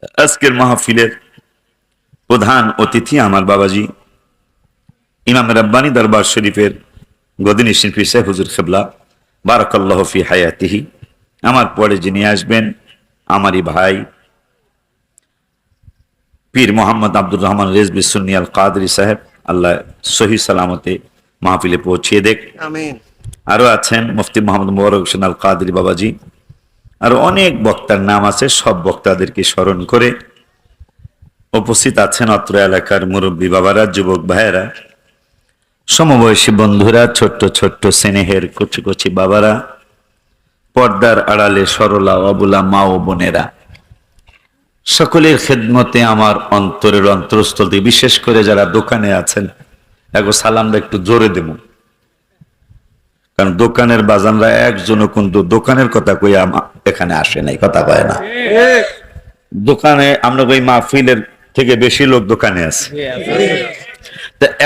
আজকের মাহফিলের প্রধান অতিথি আমার বাবাজি ইমাম রাব্বানী দরবার শরীফের গদিনী শিল্পী সাহেব হুজুর কিবলা বারাকাল্লাহু ফি হায়াতিহি। আমার পরে যিনি আসবেন আমারই ভাই পীর মোহাম্মদ আব্দুর রহমান রেজবি সুন্নি আল কাদরি সাহেব, আল্লাহ সহি সালামতে মাহফিলে পৌঁছিয়ে দেখ। আমিন। আরো আছেন মুফতি মোহাম্মদ মোবারক হোসেন আল কাদরি বাবাজি, আরো অনেক বক্তার নাম আছে। সব বক্তাদেরকে স্মরণ করে উপস্থিত আছেন অত্র এলাকার মুরব্বী বাবারা, যুবক ভাইয়েরা, সমবয়সী বন্ধুরা, ছোট্ট ছোট্ট স্নেহের কচি কচি বাবারা, পর্দার আড়ালে সরলা অবলা মা ও বোনেরা, সকলের খেদমতে আমার অন্তরের অন্তরস্থল থেকে বিশেষ করে যারা দোকানে আছেন এগো সালামটা একটু জোরে দেব, কারণ দোকানের বাজানরা একজনও কিন্তু দোকানের কথা কই এখানে আসে নাই, কথা কয় না। দোকানে আমরা ওই মাহফিলের থেকে বেশি লোক দোকানে আছে,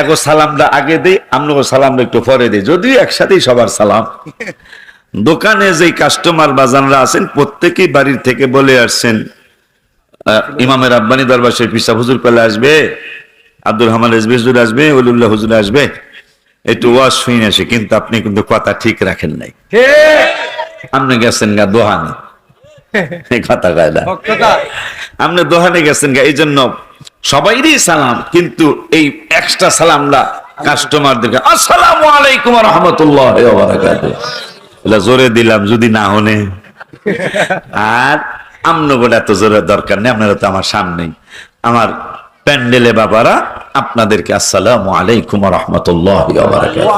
এগো সালামটা আগে দিই, আমরা সালামটা একটু পরে দিই, যদিও একসাথেই সবার সালাম। দোকানে যে কাস্টমার বাজানরা আছেন প্রত্যেকেই বাড়ির থেকে বলে আসছেন ইমামের রাব্বানী দরবার শরীফ পিসা হুজুর পেলে আসবে, আব্দুর রহমান রেজবি হুজুর আসবে, ওলিউল্লাহ হুজুর আসবে, একটু ওয়াজ শুনে আসে। কিন্তু আপনি কিন্তু কথা ঠিক রাখেন নাই, আপনি গেছেন গা দোহানে, কথা কয় না, আপনি দোহানে গেছেন গা। এই জন্য সবাইরই সালাম, কিন্তু এই এক্সট্রা সালামটা কাস্টমারদেরকে আসসালামু আলাইকুম ওয়া রাহমাতুল্লাহি ওয়া বারাকাতুহু জোরে দিলাম, যদি না হনে। আর আমনো বলে এত জোরে দরকার নেই, আপনারা তো আমার সামনেই। আমার প্যান্ডেলে বাবারা আপনাদেরকে আসসালামু আলাইকুম ওয়া রাহমাতুল্লাহি ওয়া বারাকাতুহু।